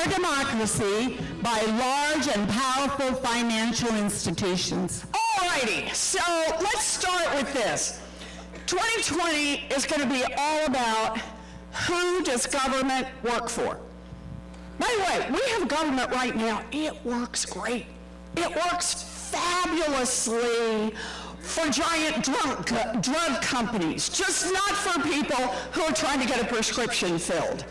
our democracy by large and powerful financial institutions. All righty, so let's start with this. 2020 is going to be all about who does government work for. By the way, we have government right now. It works great. It works fabulously for giant drug companies, just not for people who are trying to get a prescription filled.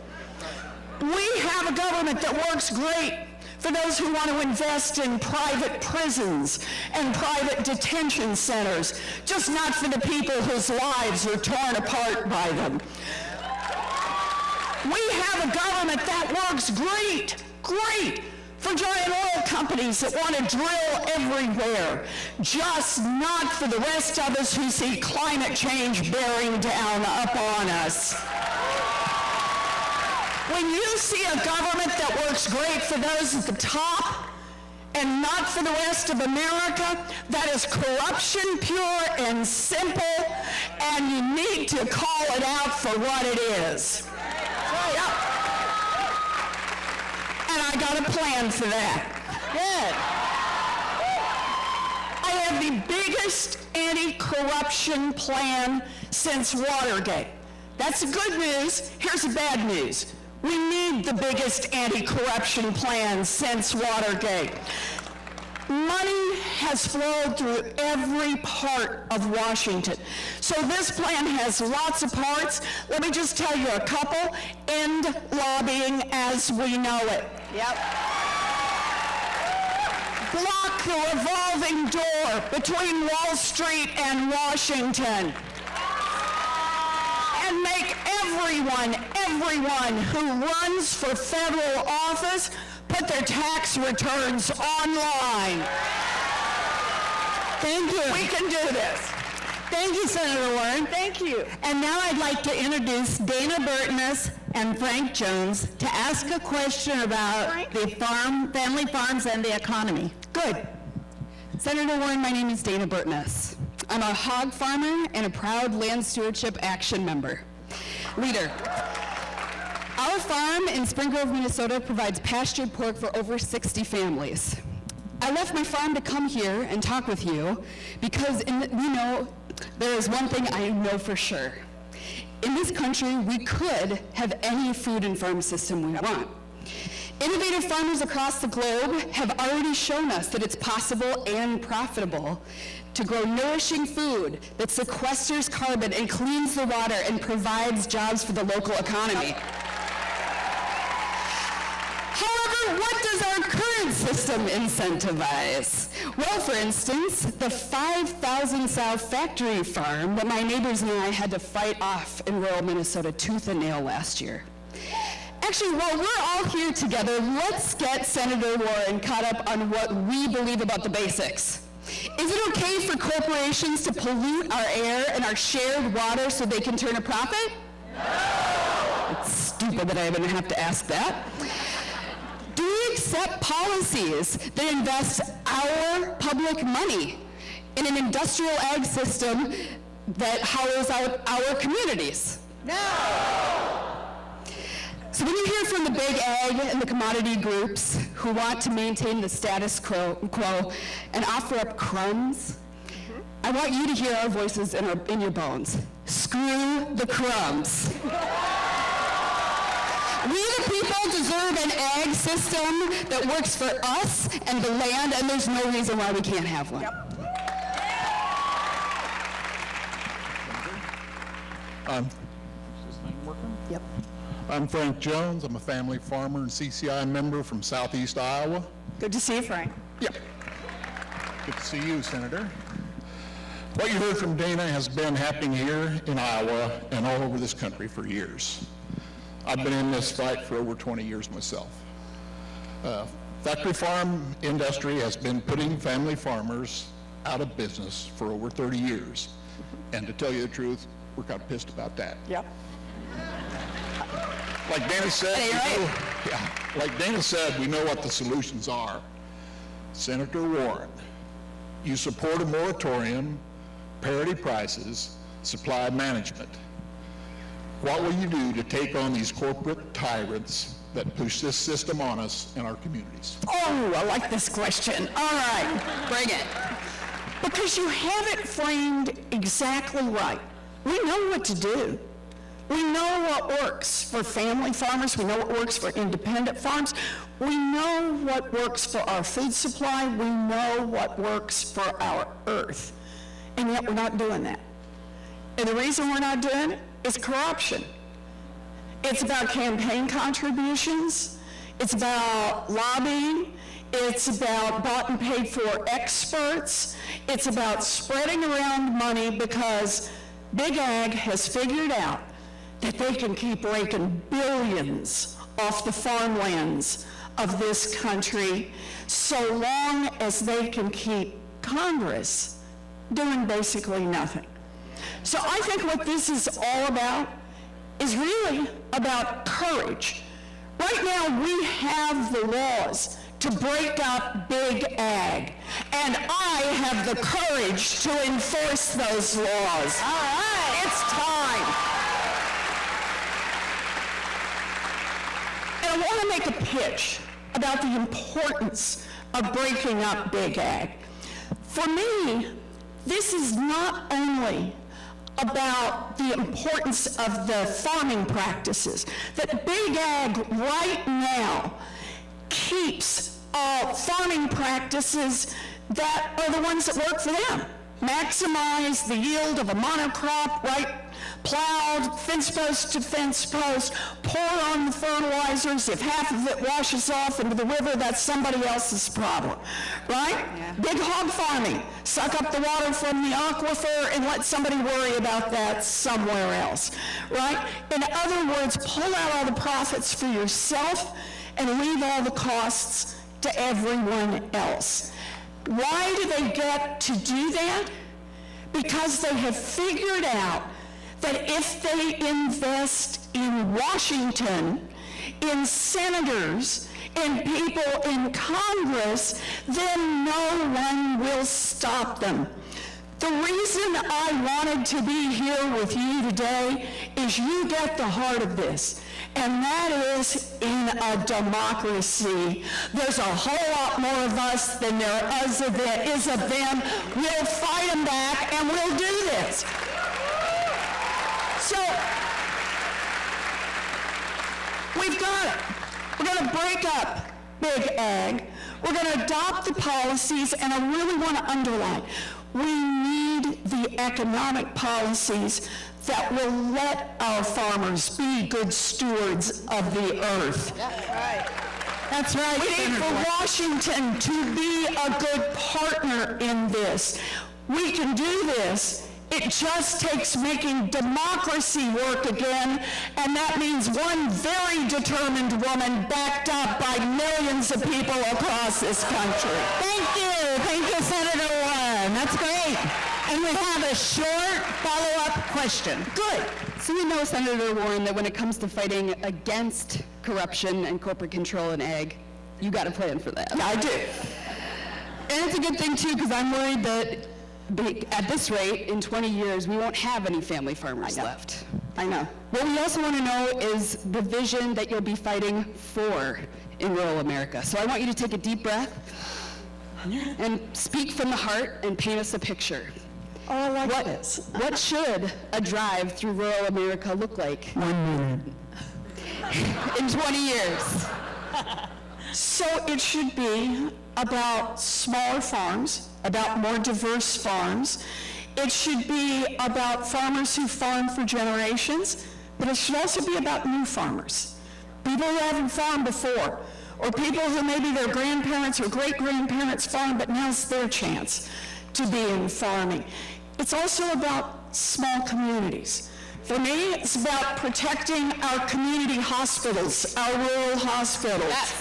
We have a government that works great for those who want to invest in private prisons and private detention centers, just not for the people whose lives are torn apart by them. We have a government that works great for giant oil companies that want to drill everywhere, just not for the rest of us who see climate change bearing down upon us. When you see a government that works great for those at the top and not for the rest of America, that is corruption pure and simple, and you need to call it out for what it is. And I got a plan for that. Good. I have the biggest anti-corruption plan since Watergate. That's the good news. Here's the bad news. We need the biggest anti-corruption plan since Watergate. Money has flowed through every part of Washington. So this plan has lots of parts. Let me just tell you a couple. End lobbying as we know it. Yep. Block the revolving door between Wall Street and Washington. And make everyone who runs for federal office put their tax returns online. Thank you. We can do this. Thank you, Senator Warren. Thank you. And now I'd like to introduce Dana Burtness and Frank Jones to ask a question about the family farms and the economy. Good. Senator Warren, my name is Dana Burtness. I'm a hog farmer and a proud Land Stewardship Action leader. Our farm in Spring Grove, Minnesota provides pastured pork for over 60 families. I left my farm to come here and talk with you because there is one thing I know for sure. In this country, we could have any food and farm system we want. Innovative farmers across the globe have already shown us that it's possible and profitable to grow nourishing food that sequesters carbon and cleans the water and provides jobs for the local economy. However, what does our current system incentivize? Well, for instance, the 5,000 sow factory farm that my neighbors and I had to fight off in rural Minnesota tooth and nail last year. Actually, while we're all here together, let's get Senator Warren caught up on what we believe about the basics. Is it okay for corporations to pollute our air and our shared water so they can turn a profit? No! It's stupid that I even have to ask that. Do we accept policies that invest our public money in an industrial ag system that hollows out our communities? No! So when you hear from the big ag and the commodity groups who want to maintain the status quo and offer up crumbs, I want you to hear our voices in your bones. Screw the crumbs. We the people deserve an ag system that works for us and the land, and there's no reason why we can't have one. Yep. Is this thing working? Yep. I'm Frank Jones. I'm a family farmer and CCI member from southeast Iowa. Good to see you, Frank. Yeah. Good to see you, Senator. What you heard from Dana has been happening here in Iowa and all over this country for years. I've been in this fight for over 20 years myself. Factory farm industry has been putting family farmers out of business for over 30 years. And to tell you the truth, we're kind of pissed about that. Yep. Like Dana said, like Dana said, we know what the solutions are. Senator Warren, you support a moratorium, parity prices, supply management. What will you do to take on these corporate tyrants that push this system on us and our communities? Oh, I like this question. All right, bring it. Because you have it framed exactly right. We know what to do. We know what works for family farmers. We know what works for independent farms. We know what works for our food supply. We know what works for our earth. And yet we're not doing that. And the reason we're not doing it is corruption. It's about campaign contributions. It's about lobbying. It's about bought and paid for experts. It's about spreading around money because Big Ag has figured out that they can keep raking billions off the farmlands of this country so long as they can keep Congress doing basically nothing. So I think what this is all about is really about courage. Right now we have the laws to break up Big Ag, and I have the courage to enforce those laws. All right, it's time. And I want to make a pitch about the importance of breaking up Big Ag. For me, this is not only about the importance of the farming practices, that Big Ag right now keeps farming practices that are the ones that work for them. Maximize the yield of a monocrop, right? Plowed, fence post to fence post, pour on the fertilizers. If half of it washes off into the river, that's somebody else's problem, right? Yeah. Big hog farming, suck up the water from the aquifer and let somebody worry about that somewhere else, right? In other words, pull out all the profits for yourself and leave all the costs to everyone else. Why do they get to do that? Because they have figured out that if they invest in Washington, in senators, in people in Congress, then no one will stop them. The reason I wanted to be here with you today is you get the heart of this. And that is, in a democracy, there's a whole lot more of us than there is of them. We'll fight them back, and we'll do this. So, we've got it. We're going to break up Big Ag. We're going to adopt the policies, and I really want to underline, we need the economic policies that will let our farmers be good stewards of the earth. That's right. That's right. We need for Washington to be a good partner in this. We can do this. It just takes making democracy work again, and that means one very determined woman backed up by millions of people across this country. Thank you, Senator Warren. That's great. And we have a short follow-up question. Good. So we know, Senator Warren, that when it comes to fighting against corruption and corporate control in ag, you got a plan for that. I do. And it's a good thing, too, because I'm worried that at this rate, in 20 years, we won't have any family farmers left. I know. What we also want to know is the vision that you'll be fighting for in rural America. So I want you to take a deep breath and speak from the heart and paint us a picture. Oh, I like this. What should a drive through rural America look like? 1 minute. In 20 years? So it should be about smaller farms, about more diverse farms. It should be about farmers who farm for generations, but it should also be about new farmers, people who haven't farmed before, or people who maybe their grandparents or great-grandparents farmed, but now's their chance to be in farming. It's also about small communities. For me, it's about protecting our community hospitals, our rural hospitals. Yes.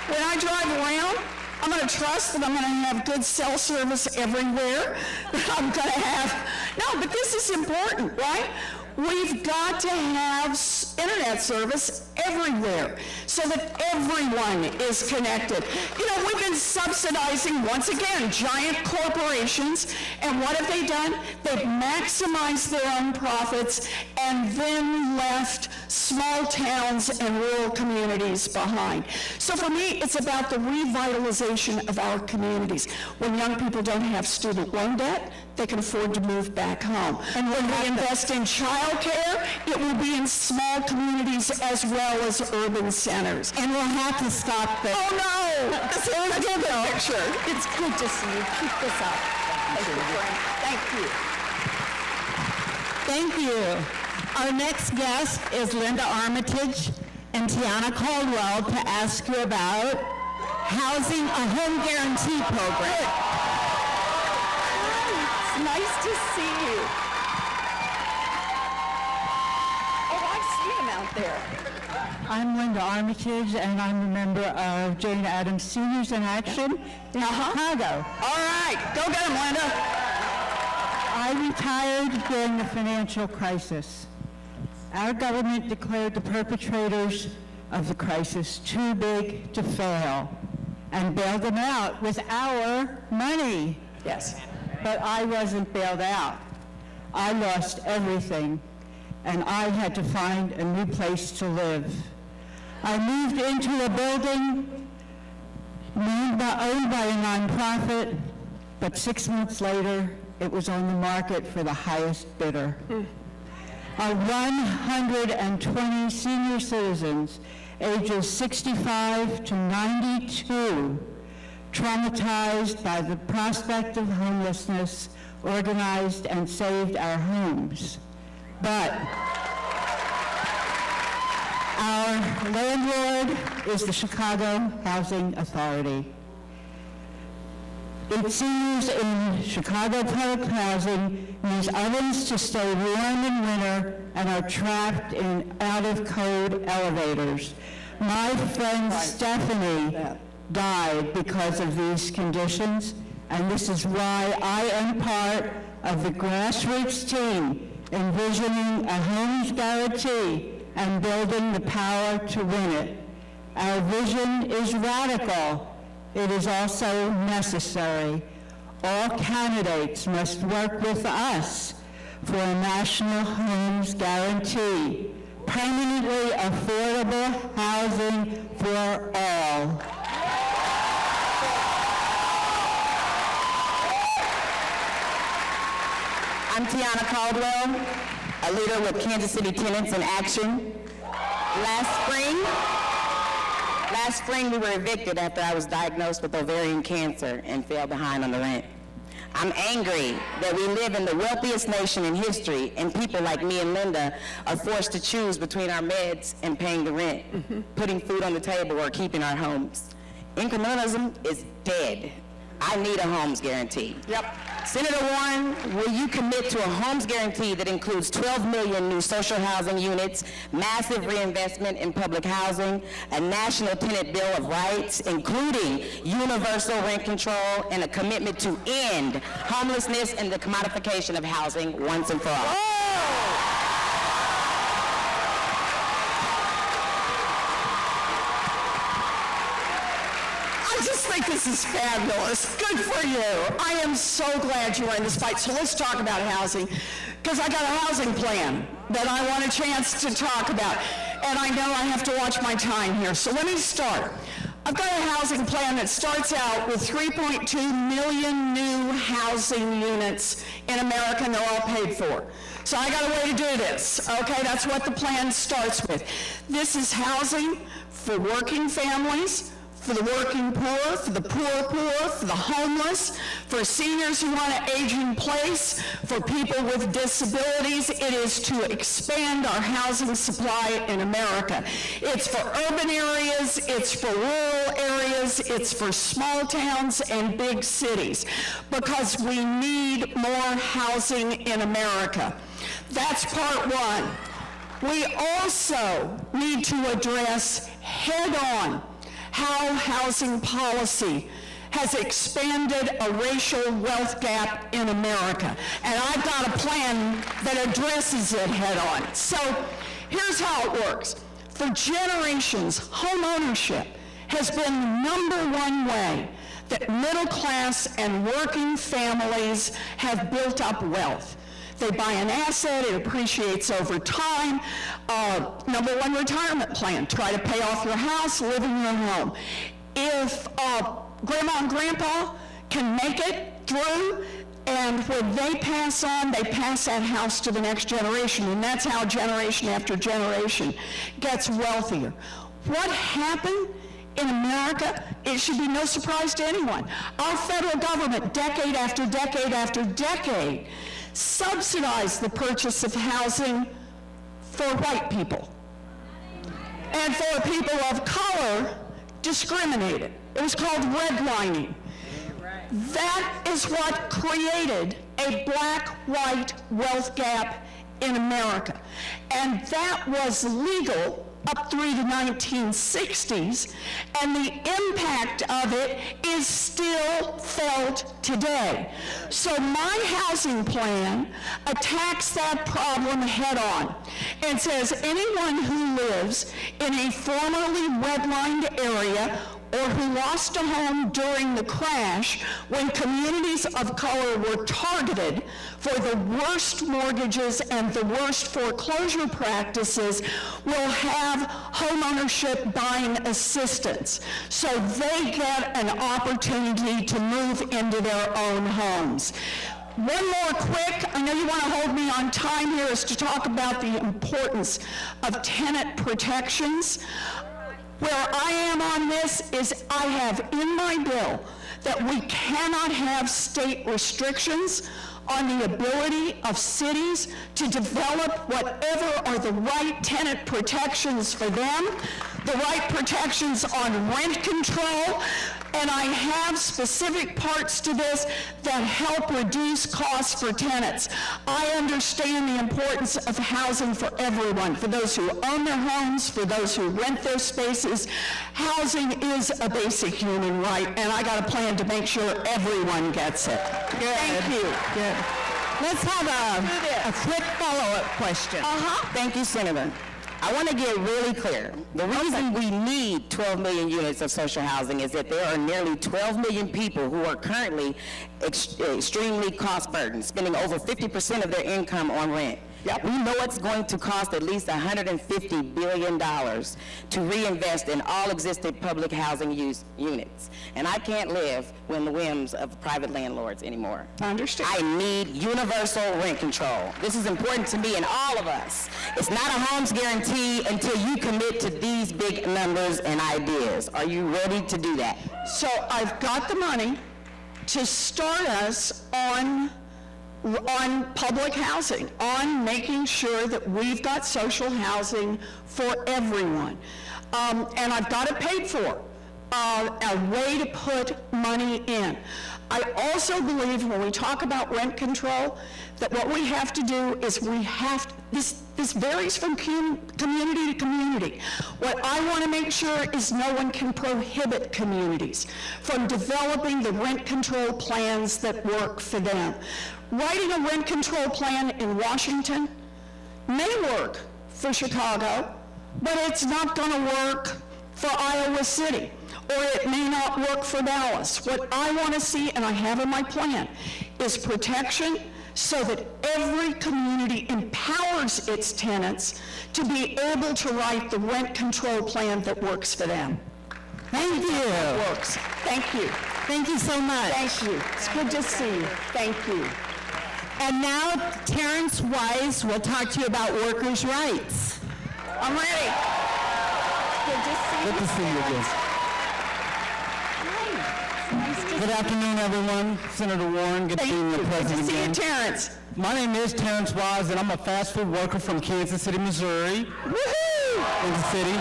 When I drive around, I'm going to trust that I'm going to have good cell service everywhere, that I'm going to have, no, but this is important, right? We've got to have internet service everywhere so that everyone is connected. You know, we've been subsidizing, once again, giant corporations, and what have they done? They've maximized their own profits and then left small towns and rural communities behind. So for me, it's about the revitalization of our communities. When young people don't have student loan debt, they can afford to move back home. And when we invest in childcare, it will be in small communities as well as urban centers. And we'll have to stop this. Oh no! This is a good picture. It's good to see you. Keep this up. Thank you. Thank you. Our next guest is Linda Armitage and Tiana Caldwell to ask you about housing, a home guarantee program. It's nice to see you. Oh, I see him out there. I'm Linda Armitage, and I'm a member of Jane Addams Seniors in Action in Chicago. All right, go get him, Linda. I retired during the financial crisis. Our government declared the perpetrators of the crisis too big to fail and bailed them out with our money. Yes. But I wasn't bailed out. I lost everything, and I had to find a new place to live. I moved into a building owned by a nonprofit, but 6 months later, it was on the market for the highest bidder. Our 120 senior citizens, ages 65 to 92, traumatized by the prospect of homelessness, organized and saved our homes. But our landlord is the Chicago Housing Authority. Its seniors in Chicago public housing use ovens to stay warm in winter and are trapped in out-of-code elevators. My friend Stephanie died because of these conditions, and this is why I am part of the grassroots team envisioning a homes guarantee and building the power to win it. Our vision is radical. It is also necessary. All candidates must work with us for a national homes guarantee, permanently affordable housing for all. I'm Tiana Caldwell, a leader with Kansas City Tenants in Action. Last spring we were evicted after I was diagnosed with ovarian cancer and fell behind on the rent. I'm angry that we live in the wealthiest nation in history and people like me and Linda are forced to choose between our meds and paying the rent, putting food on the table or keeping our homes. Incrementalism is dead. I need a homes guarantee. Yep. Senator Warren, will you commit to a homes guarantee that includes 12 million new social housing units, massive reinvestment in public housing, a national tenant bill of rights, including universal rent control, and a commitment to end homelessness and the commodification of housing once and for all? I just think this is fabulous. Good for you. I am so glad you are in this fight. So let's talk about housing, because I got a housing plan that I want a chance to talk about. And I know I have to watch my time here. So let me start. I've got a housing plan that starts out with 3.2 million new housing units in America, and they're all paid for. So I got a way to do this, okay? That's what the plan starts with. This is housing for working families, for the working poor, for the poor, for the homeless, for seniors who want to age in place, for people with disabilities. It is to expand our housing supply in America. It's for urban areas, it's for rural areas, it's for small towns and big cities, because we need more housing in America. That's part one. We also need to address head-on how housing policy has expanded a racial wealth gap in America. And I've got a plan that addresses it head on. So Here's how it works. For generations, home ownership has been the #1 way that middle class and working families have built up wealth. They buy an asset, it appreciates over time. #1 retirement plan, try to pay off your house, live in your home. If grandma and grandpa can make it through, and when they pass on, they pass that house to the next generation, and that's how generation after generation gets wealthier. What happened in America, it should be no surprise to anyone. Our federal government, decade after decade after decade, subsidized the purchase of housing for white people. And for people of color, discriminated. It was called redlining. That is what created a black-white wealth gap in America. And that was legal up through the 1960s, and the impact of it is still felt today. So my housing plan attacks that problem head-on and says anyone who lives in a formerly redlined area or who lost a home during the crash when communities of color were targeted for the worst mortgages and the worst foreclosure practices will have homeownership buying assistance. So they get an opportunity to move into their own homes. One more quick, I know you want to hold me on time here, is to talk about the importance of tenant protections. Where I am on this is I have in my bill that we cannot have state restrictions on the ability of cities to develop whatever are the right tenant protections for them, the right protections on rent control, and I have specific parts to this that help reduce costs for tenants. I understand the importance of housing for everyone, for those who own their homes, for those who rent their spaces. Housing is a basic human right, and I got a plan to make sure everyone gets it. Good. Thank you. Good. Let's have a quick follow-up question. Thank you, Senator. I want to get really clear. The reason we need 12 million units of social housing is that there are nearly 12 million people who are currently extremely cost burdened, spending over 50% of their income on rent. Yep. We know it's going to cost at least $150 billion to reinvest in all existing public housing units. And I can't live within the whims of private landlords anymore. I understand. I need universal rent control. This is important to me and all of us. It's not a homes guarantee until you commit to these big numbers and ideas. Are you ready to do that? So I've got the money to start us on public housing, on making sure that we've got social housing for everyone. And I've got it paid for, a way to put money in. I also believe when we talk about rent control, that what we have to do is this varies from community to community. What I want to make sure is no one can prohibit communities from developing the rent control plans that work for them. Writing a rent control plan in Washington may work for Chicago, but it's not going to work for Iowa City, or it may not work for Dallas. What I want to see, and I have in my plan, is protection so that every community empowers its tenants to be able to write the rent control plan that works for them. Thank you. Works. Thank you. Thank you so much. Thank you. It's good to see you. Thank you. And now Terrence Wise will talk to you about workers' rights. I'm ready. Good to see you. Good to see you again. Good afternoon, everyone. Senator Warren, good to see you, Good to President see you, again. Terrence. My name is Terrence Wise, and I'm a fast food worker from Kansas City, Missouri. Woohoo! Kansas City.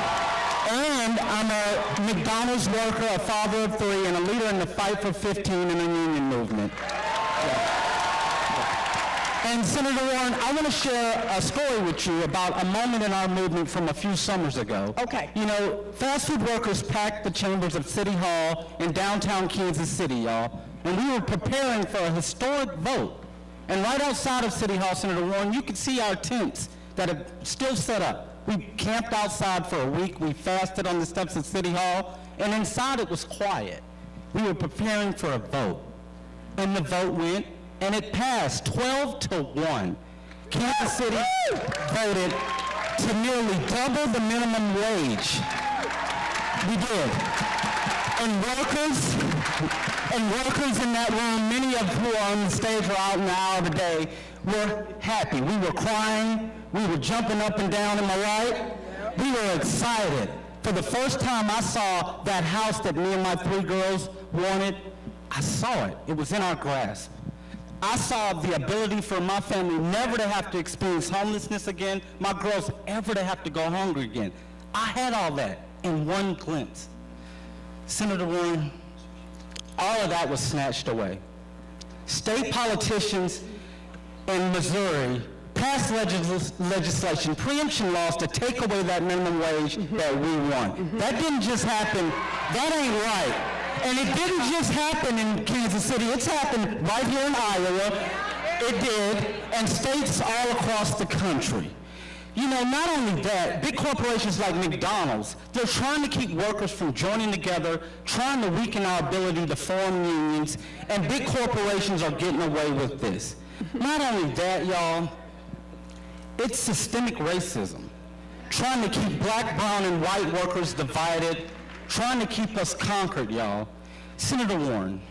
And I'm a McDonald's worker, a father of 3, and a leader in the Fight for 15 in the union movement. And Senator Warren, I want to share a story with you about a moment in our movement from a few summers ago. Okay. You know, fast food workers packed the chambers of City Hall in downtown Kansas City, y'all, and we were preparing for a historic vote. And right outside of City Hall, Senator Warren, you could see our tents that are still set up We camped outside for a week. We fasted on the steps of City Hall, and inside it was quiet. We were preparing for a vote, and the vote went, and it passed 12-1. Kansas City voted to nearly double the minimum wage. We did. And workers in that room, many of who are on the stage or out in the aisle today, were happy. We were crying. We were jumping up and down, am I right? We were excited. For the first time, I saw that house that me and my 3 girls wanted. I saw it. It was in our grasp. I saw the ability for my family never to have to experience homelessness again, my girls ever to have to go hungry again. I had all that in one glimpse. Senator Warren, all of that was snatched away. State politicians in Missouri passed legislation, preemption laws to take away that minimum wage that we want. That didn't just happen. That ain't right. And it didn't just happen in Kansas City. It's happened right here in Iowa. It did, and states all across the country. You know, not only that, big corporations like McDonald's, they're trying to keep workers from joining together, trying to weaken our ability to form unions, and big corporations are getting away with this. Not only that, y'all, it's systemic racism, trying to keep black, brown, and white workers divided, trying to keep us conquered, y'all. Senator Warren,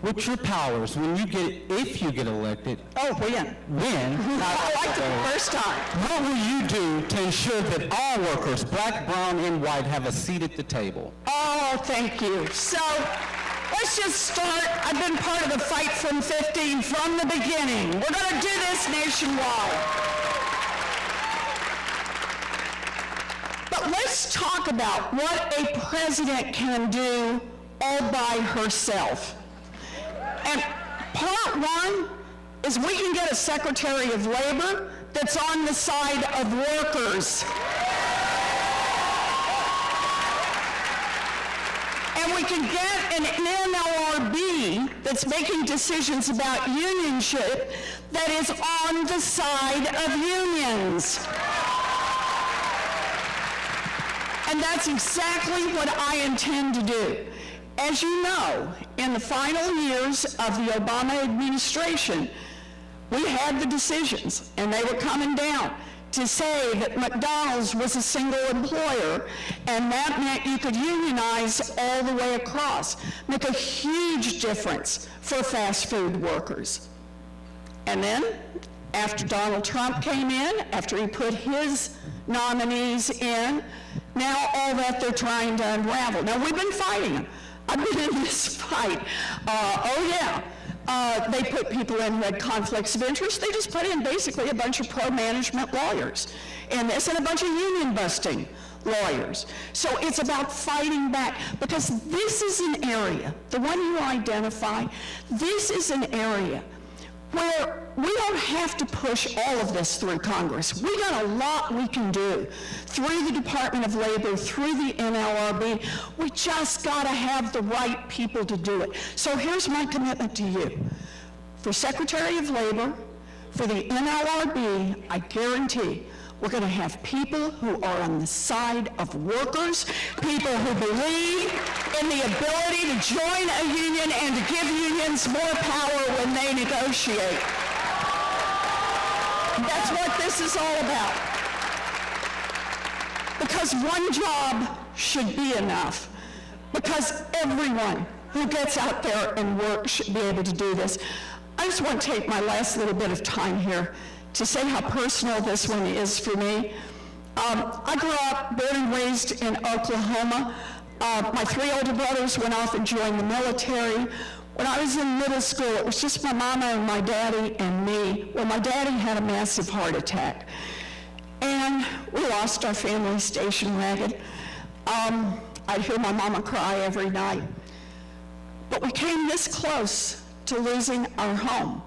with your powers, if you get elected, when? I liked it the first time. What will you do to ensure that all workers, black, brown, and white, have a seat at the table? Oh, thank you. So, let's just start. I've been part of the fight from 15 from the beginning. We're going to do this nationwide. But let's talk about what a president can do all by herself. And part one is we can get a Secretary of Labor that's on the side of workers. And we can get an NLRB that's making decisions about unionship that is on the side of unions. And that's exactly what I intend to do. As you know, in the final years of the Obama administration, we had the decisions, and they were coming down to say that McDonald's was a single employer, and that meant you could unionize all the way across, make a huge difference for fast food workers. And then, after Donald Trump came in, after he put his nominees in, now all that they're trying to unravel. Now, we've been fighting them. I've been in this fight. They put people in who had conflicts of interest. They just put in basically a bunch of pro-management lawyers in this and a bunch of union-busting lawyers. So it's about fighting back, because this is an area, the one you identify, this is an area where we don't have to push all of this through Congress. We got a lot we can do through the Department of Labor, through the NLRB. We just got to have the right people to do it. So here's my commitment to you. For Secretary of Labor, for the NLRB, I guarantee we're going to have people who are on the side of workers, people who believe in the ability to join a union and to give unions more power when they negotiate. That's what this is all about. Because one job should be enough. Because everyone who gets out there and works should be able to do this. I just want to take my last little bit of time here to say how personal this one is for me. I grew up, born and raised in Oklahoma. My 3 older brothers went off and joined the military. When I was in middle school, it was just my mama and my daddy and me. Well, my daddy had a massive heart attack. And we lost our family station wagon. I'd hear my mama cry every night. But we came this close to losing our home.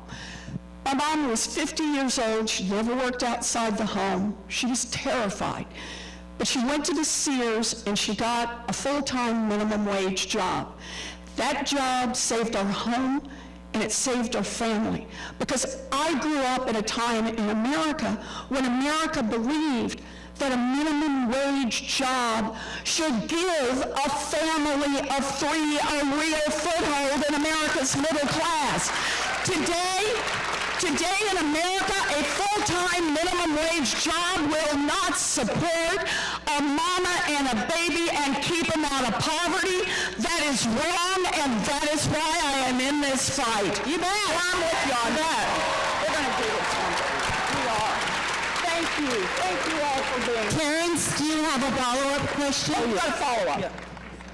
My mom was 50 years old. She never worked outside the home. She was terrified. But she went to the Sears and she got a full-time minimum wage job. That job saved our home and it saved our family. Because I grew up at a time in America when America believed that a minimum wage job should give a family of three a real foothold in America's middle class. Today in America, a full-time minimum wage job will not support a mama and a baby and keep them out of poverty. That is wrong, and that is why I am in this fight. You bet. I'm with you on that. We're going to do this one. We are. Thank you. Thank you all for being here. Terrence, do you have a follow-up question? Oh, you got a follow-up. Yeah.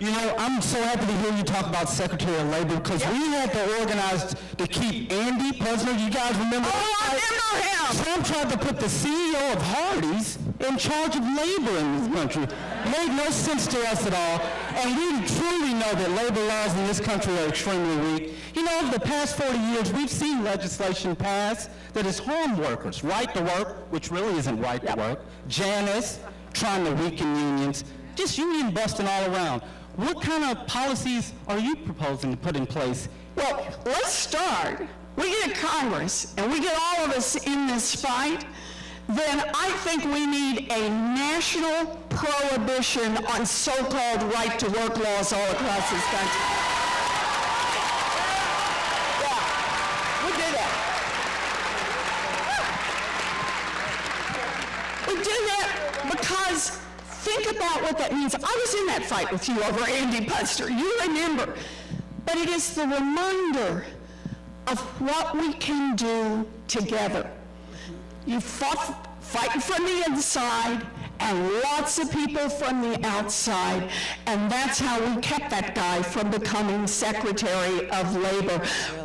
You know, I'm so happy to hear you talk about Secretary of Labor because we had to organize to keep Andy Puzner. You guys remember? Oh, I remember him. Trump tried to put the CEO of Hardee's in charge of labor in this country. Made no sense to us at all. And we truly know that labor laws in this country are extremely weak. You know, over the past 40 years, we've seen legislation pass that has harmed workers. Right to work, which really isn't right to work. Janice, trying to weaken unions. Just union busting all around. What kind of policies are you proposing to put in place? Well, let's start. We get Congress, and we get all of us in this fight, then I think we need a national prohibition on so-called right-to-work laws all across this country. Yeah, we do that. We do that because think about what that means. I was in that fight with you over Andy Puzner. You remember. But it is the reminder of what we can do together. You fought fighting from the inside and lots of people from the outside, and that's how we kept that guy from becoming Secretary of Labor.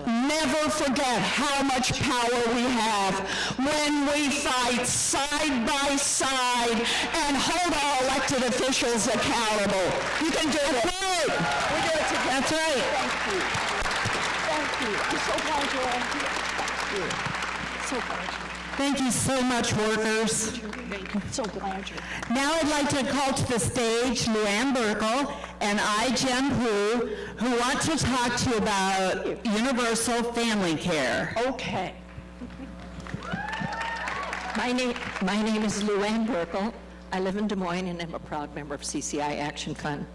Never forget how much power we have when we fight side by side and hold our elected officials accountable. You can do it. Right. We do it together. That's right. Thank you. Thank you. I'm so glad you're all here. Thank you. So glad you're here. Thank you so much, workers. I'm so glad you're here. Now I'd like to call to the stage Luann Burkle and I, Jem Hu, who want to talk to you about universal family care. Okay. My name is Luann Burkle. I live in Des Moines and am a proud member of CCI Action Fund.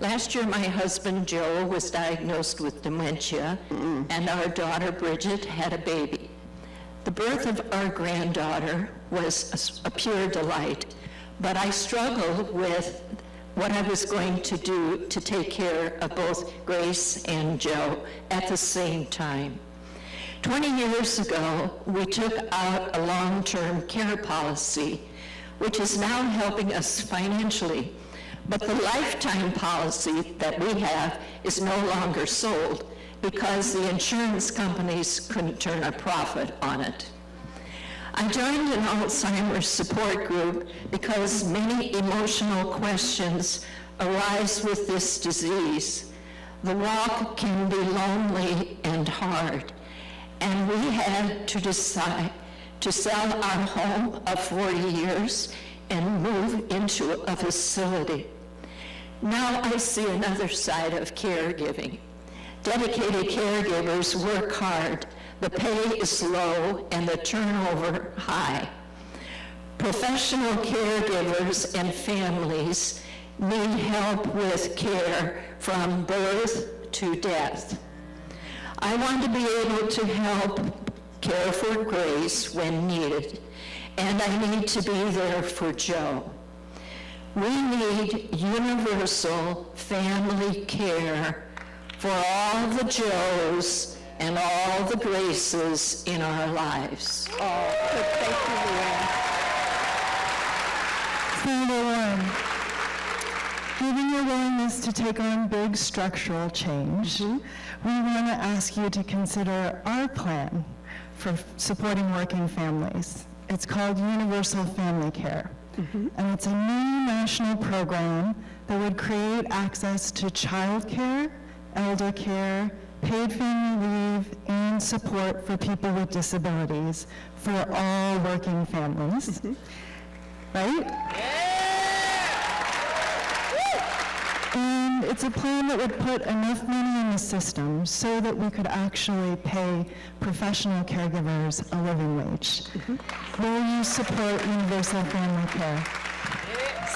Last year, my husband, Joe, was diagnosed with dementia, and our daughter, Bridget, had a baby. The birth of our granddaughter was a pure delight, but I struggled with what I was going to do to take care of both Grace and Joe at the same time. 20 years ago, we took out a long-term care policy, which is now helping us financially. But the lifetime policy that we have is no longer sold because the insurance companies couldn't turn a profit on it. I joined an Alzheimer's support group because many emotional questions arise with this disease. The walk can be lonely and hard, and we had to decide to sell our home of 40 years and move into a facility. Now I see another side of caregiving. Dedicated caregivers work hard. The pay is low and the turnover high. Professional caregivers and families need help with care from birth to death. I want to be able to help care for Grace when needed, and I need to be there for Joe. We need universal family care for all the Joes and all the Graces in our lives. Oh, good. Thank you, Luann. Senator Warren, given your willingness to take on big structural change, we want to ask you to consider our plan for supporting working families. It's called Universal Family Care. And it's a new national program that would create access to child care, elder care, paid family leave, and support for people with disabilities for all working families. Right? And it's a plan that would put enough money in the system so that we could actually pay professional caregivers a living wage. Will you support universal family care?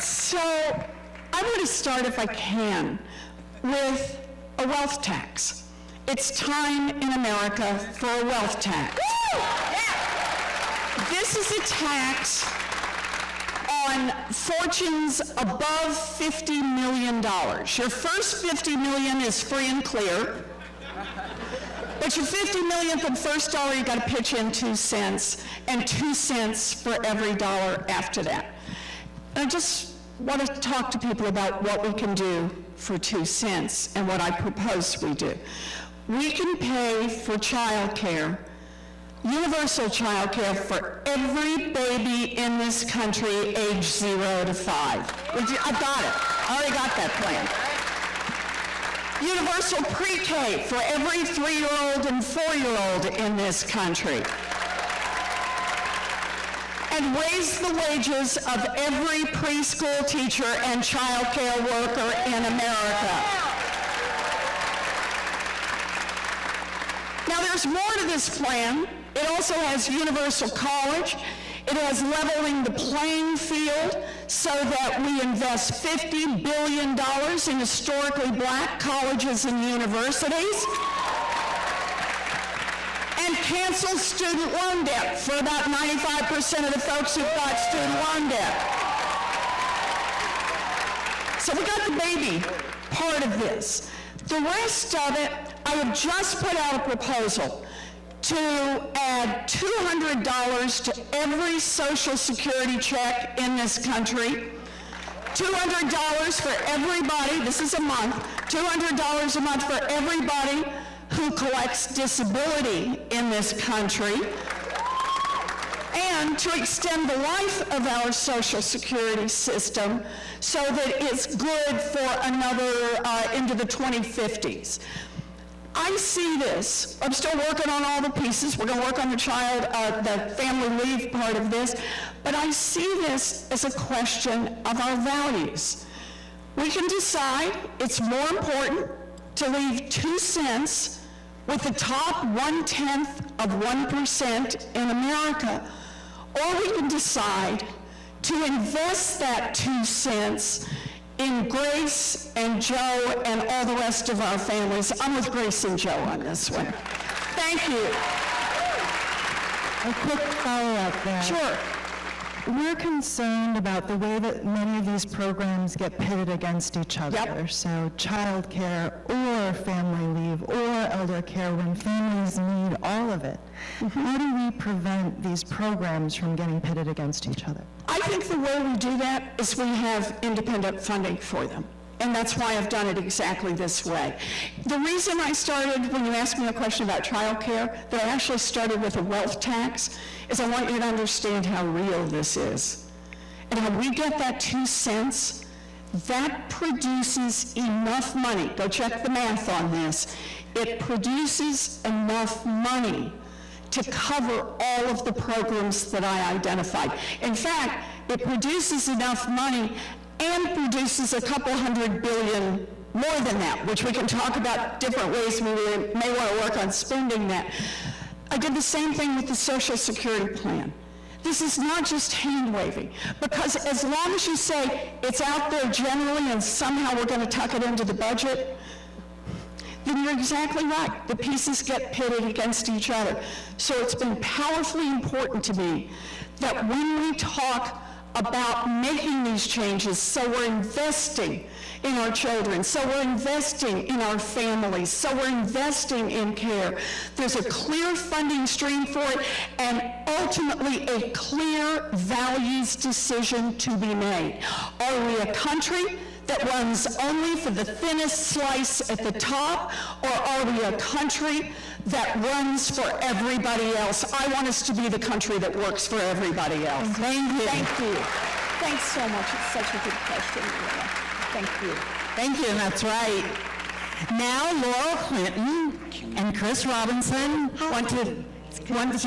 So I want to start, if I can, with a wealth tax. It's time in America for a wealth tax. This is a tax on fortunes above $50 million. Your first $50 million is free and clear, but your $50 million from first dollar, you got to pitch in 2 cents, and 2 cents for every dollar after that. And I just want to talk to people about what we can do for 2 cents and what I propose we do. We can pay for child care, universal child care for every baby in this country age 0 to 5. I've got it. I already got that plan. Universal pre-K for every 3-year-old and 4-year-old in this country. And raise the wages of every preschool teacher and child care worker in America. Now, there's more to this plan. It also has universal college. It has leveling the playing field so that we invest $50 billion in historically black colleges and universities. And cancel student loan debt for about 95% of the folks who've got student loan debt. So we got the baby part of this. The rest of it, I have just put out a proposal to add $200 to every Social Security check in this country, $200 for everybody, this is a month, $200 a month for everybody who collects disability in this country, and to extend the life of our Social Security system so that it's good for another into the 2050s. I see this. I'm still working on all the pieces. We're going to work on the family leave part of this, but I see this as a question of our values. We can decide it's more important to leave 2 cents with the top 0.1% in America, or we can decide to invest that 2 cents in Grace and Joe and all the rest of our families. I'm with Grace and Joe on this one. Thank you. A quick follow-up there. Sure. We're concerned about the way that many of these programs get pitted against each other. Yep. So child care or family leave or elder care when families need all of it. How do we prevent these programs from getting pitted against each other? I think the way we do that is we have independent funding for them. And that's why I've done it exactly this way. The reason I started, when you asked me a question about child care, that I actually started with a wealth tax, is I want you to understand how real this is. And when we get that 2 cents, that produces enough money. Go check the math on this. It produces enough money to cover all of the programs that I identified. In fact, it produces enough money and produces a couple $100 billion more than that, which we can talk about different ways we may want to work on spending that. I did the same thing with the Social Security plan. This is not just hand-waving, because as long as you say it's out there generally and somehow we're going to tuck it into the budget, then you're exactly right. The pieces get pitted against each other. So it's been powerfully important to me that when we talk about making these changes, so we're investing in our children, so we're investing in our families, so we're investing in care. There's a clear funding stream for it, and ultimately a clear values decision to be made. Are we a country that runs only for the thinnest slice at the top, or are we a country that runs for everybody else? I want us to be the country that works for everybody else. Thank you. Thank you. Thanks so much. It's such a good question. Thank you. Thank you, that's right. Now Laurel Clinton and Chris Robinson want to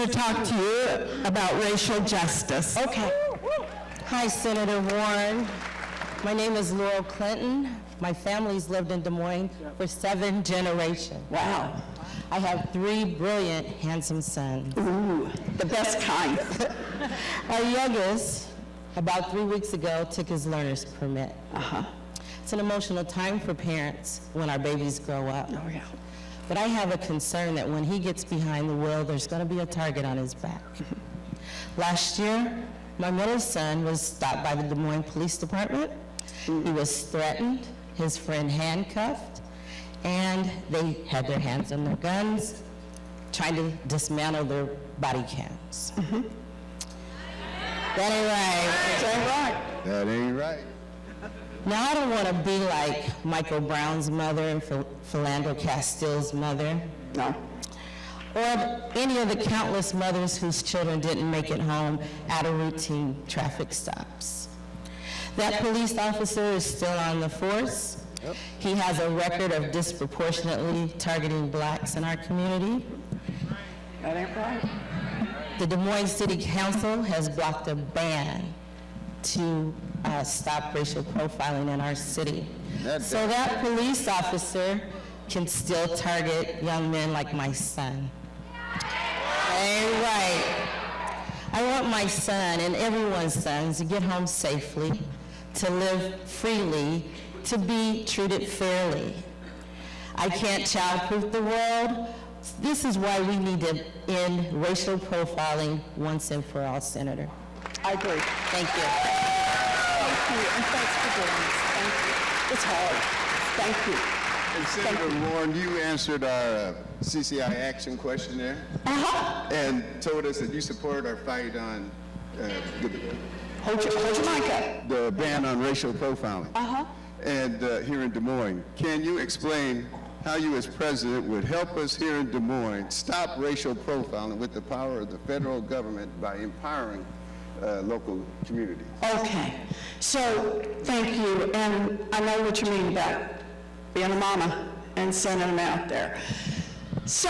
talk to you about racial justice. Okay. Hi, Senator Warren. My name is Laurel Clinton. My family's lived in Des Moines for 7 generations. Wow. I have 3 brilliant, handsome sons. Ooh, the best kind. Our youngest, about 3 weeks ago, took his learner's permit. It's an emotional time for parents when our babies grow up. Oh, yeah. But I have a concern that when he gets behind the wheel, there's going to be a target on his back. Last year, my middle son was stopped by the Des Moines Police Department. He was threatened, his friend handcuffed, and they had their hands on their guns, trying to dismantle their body cams. That ain't right. That ain't right. That ain't right. Now, I don't want to be like Michael Brown's mother and Philando Castile's mother, No. or any of the countless mothers whose children didn't make it home out of routine traffic stops. That police officer is still on the force. He has a record of disproportionately targeting blacks in our community. That ain't right. The Des Moines City Council has blocked a ban to stop racial profiling in our city. So that police officer can still target young men like my son. Ain't right. I want my son and everyone's sons to get home safely, to live freely, to be treated fairly. I can't childproof the world. This is why we need to end racial profiling once and for all, Senator. I agree. Thank you. Thank you, and thanks for doing this. Thank you. It's hard. Thank you. And Senator Warren, you answered our CCI action questionnaire and told us that you support our fight on Hold your mic up. the ban on racial profiling. And here in Des Moines, can you explain how you as president would help us here in Des Moines stop racial profiling with the power of the federal government by empowering local communities? Okay, so thank you, and I know what you mean about being a mama and sending them out there. So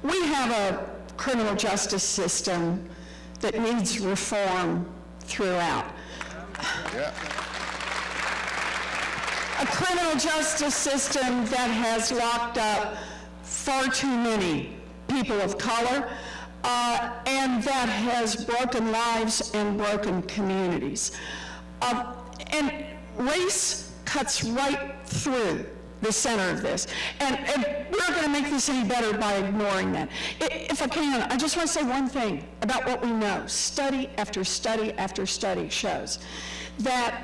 we have a criminal justice system that needs reform throughout. Yeah. A criminal justice system that has locked up far too many people of color, and that has broken lives and broken communities. And race cuts right through the center of this. And we're not going to make this any better by ignoring that. If I can, I just want to say one thing about what we know. Study after study after study shows that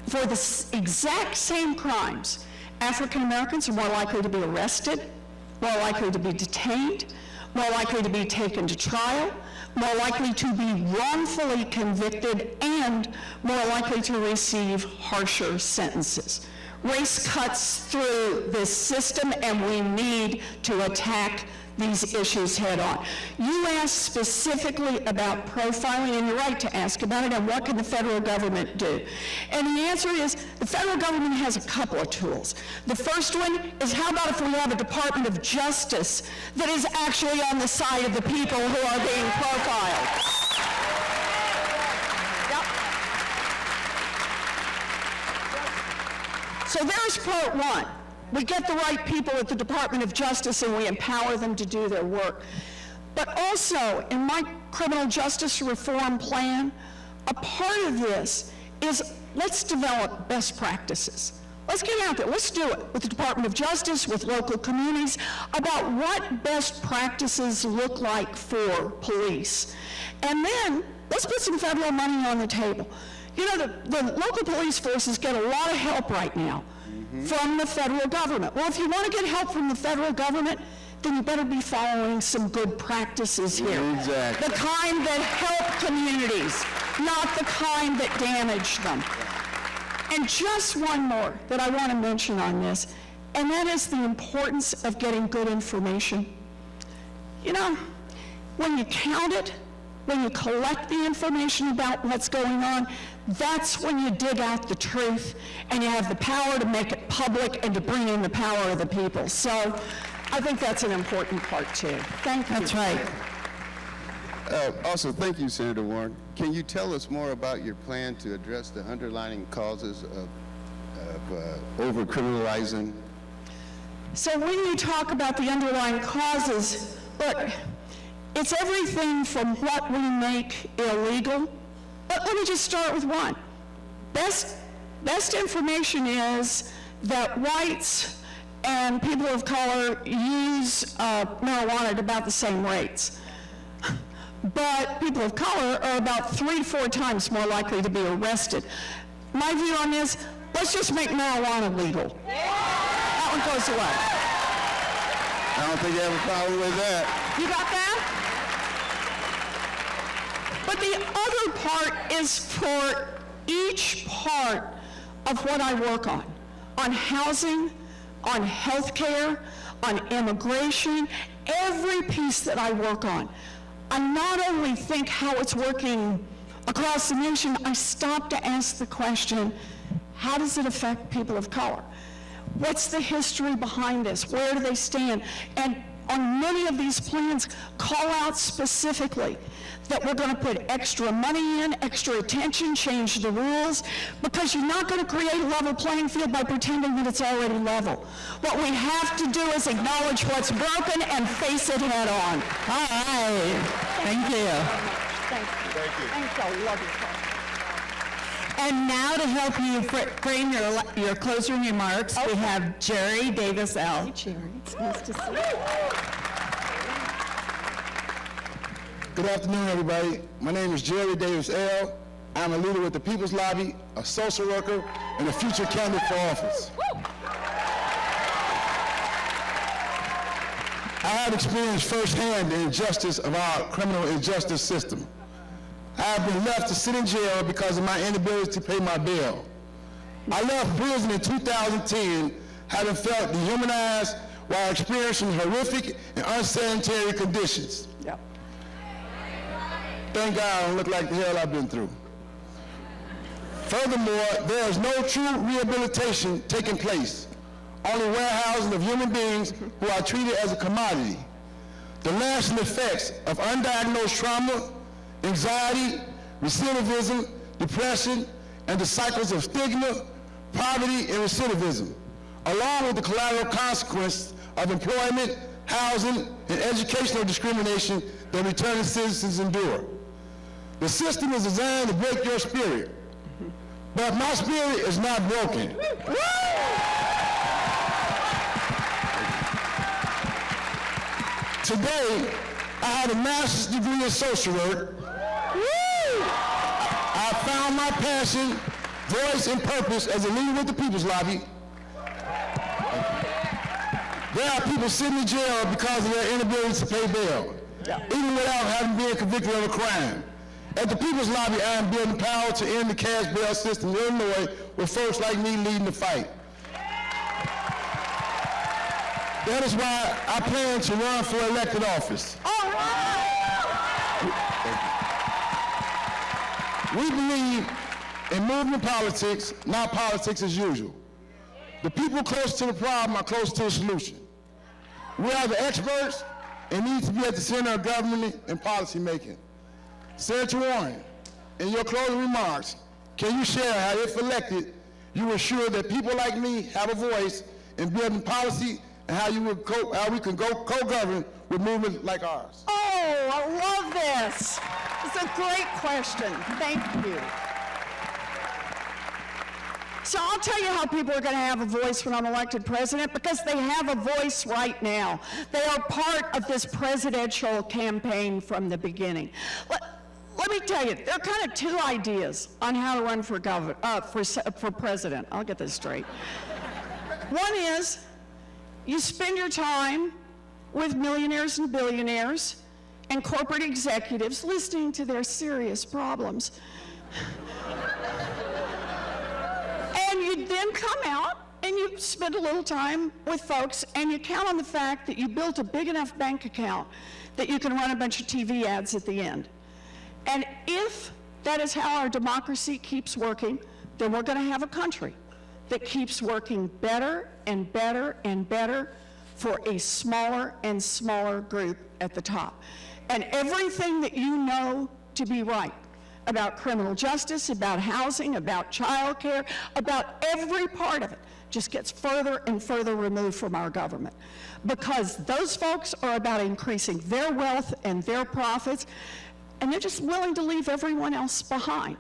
for the exact same crimes, African Americans are more likely to be arrested, more likely to be detained, more likely to be taken to trial, more likely to be wrongfully convicted, and more likely to receive harsher sentences. Race cuts through this system, and we need to attack these issues head on. You asked specifically about profiling, and you're right to ask about it, and what can the federal government do? And the answer is, the federal government has a couple of tools. The first one is, how about if we have a Department of Justice that is actually on the side of the people who are being profiled? Yep. So there's part one. We get the right people at the Department of Justice and we empower them to do their work. But also, in my criminal justice reform plan, a part of this is, let's develop best practices. Let's get out there, let's do it with the Department of Justice, with local communities, about what best practices look like for police. And then, let's put some federal money on the table. You know, the local police forces get a lot of help right now from the federal government. Well, if you want to get help from the federal government, then you better be following some good practices here. Exactly. The kind that help communities, not the kind that damage them. And just one more that I want to mention on this, and that is the importance of getting good information. You know, when you count it, when you collect the information about what's going on, that's when you dig out the truth and you have the power to make it public and to bring in the power of the people. So I think that's an important part too. Thank you. That's right. Also, thank you, Senator Warren. Can you tell us more about your plan to address the underlying causes of over-criminalizing? So when you talk about the underlying causes, look, it's everything from what we make illegal. But let me just start with one. Best information is that whites and people of color use marijuana at about the same rates. But people of color are about 3 to 4 times more likely to be arrested. My view on this, let's just make marijuana legal. That one goes away. I don't think I have a problem with that. You got that? But the other part is for each part of what I work on housing, on health care, on immigration, every piece that I work on. I not only think how it's working across the nation, I stop to ask the question, how does it affect people of color? What's the history behind this? Where do they stand? And on many of these plans, call out specifically that we're going to put extra money in, extra attention, change the rules, because you're not going to create a level playing field by pretending that it's already level. What we have to do is acknowledge what's broken and face it head on. All right. Thank you. Thank you. Thank you. Thank you. I love your question. And now to help you frame your closing remarks, we have Jerry Davis L. Hey, Jerry. It's nice to see you. Good afternoon, everybody. My name is Jerry Davis L. I'm a leader with the People's Lobby, a social worker, and a future candidate for office. I have experienced firsthand the injustice of our criminal injustice system. I have been left to sit in jail because of my inability to pay my bail. I left prison in 2010, having felt dehumanized while experiencing horrific and unsanitary conditions. Yep. Thank God I don't look like the hell I've been through. Furthermore, there is no true rehabilitation taking place, only warehousing of human beings who are treated as a commodity. The lasting effects of undiagnosed trauma, anxiety, recidivism, depression, and the cycles of stigma, poverty, and recidivism, along with the collateral consequences of employment, housing, and educational discrimination that returning citizens endure. The system is designed to break your spirit, but my spirit is not broken. Today, I have a master's degree in social work. I found my passion, voice, and purpose as a leader with the People's Lobby. There are people sitting in jail because of their inability to pay bail, even without having been convicted of a crime. At the People's Lobby, I am building power to end the cash bail system in Illinois with folks like me leading the fight. That is why I plan to run for elected office. All right. We believe in movement politics, not politics as usual. The people close to the problem are close to the solution. We are the experts and need to be at the center of government and policy making. Senator Warren, in your closing remarks, can you share how, if elected, you ensure that people like me have a voice in building policy and how we can co-govern with movements like ours? Oh, I love this. It's a great question. Thank you. So I'll tell you how people are going to have a voice when I'm elected president, because they have a voice right now. They are part of this presidential campaign from the beginning. Let me tell you, there are kind of 2 ideas on how to run for president. I'll get this straight. One is you spend your time with millionaires and billionaires and corporate executives listening to their serious problems. And you then come out and you spend a little time with folks and you count on the fact that you built a big enough bank account that you can run a bunch of TV ads at the end. And if that is how our democracy keeps working, then we're going to have a country that keeps working better and better and better for a smaller and smaller group at the top. and everything that you know to be right about criminal justice, about housing, about childcare, about every part of it just gets further and further removed from our government, because those folks are about increasing their wealth and their profits, and they're just willing to leave everyone else behind.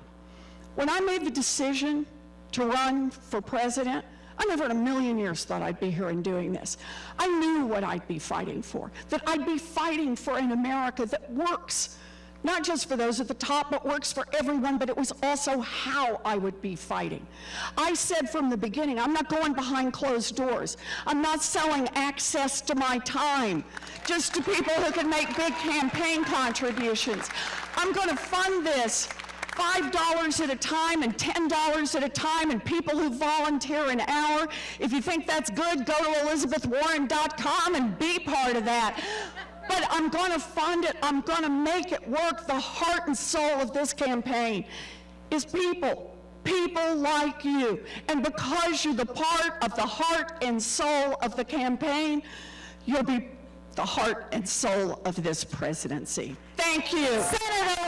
When I made the decision to run for president, I never in a million years thought I'd be here and doing this. I knew what I'd be fighting for, that I'd be fighting for an America that works, not just for those at the top, but works for everyone, but it was also how I would be fighting. I said from the beginning, I'm not going behind closed doors. I'm not selling access to my time just to people who can make big campaign contributions. I'm going to fund this $5 at a time and $10 at a time, and people who volunteer an hour. If you think that's good, go to ElizabethWarren.com and be part of that. But I'm going to fund it. I'm going to make it work. The heart and soul of this campaign is people like you. And because you're the part of the heart and soul of the campaign, you'll be the heart and soul of this presidency. Thank you. Senator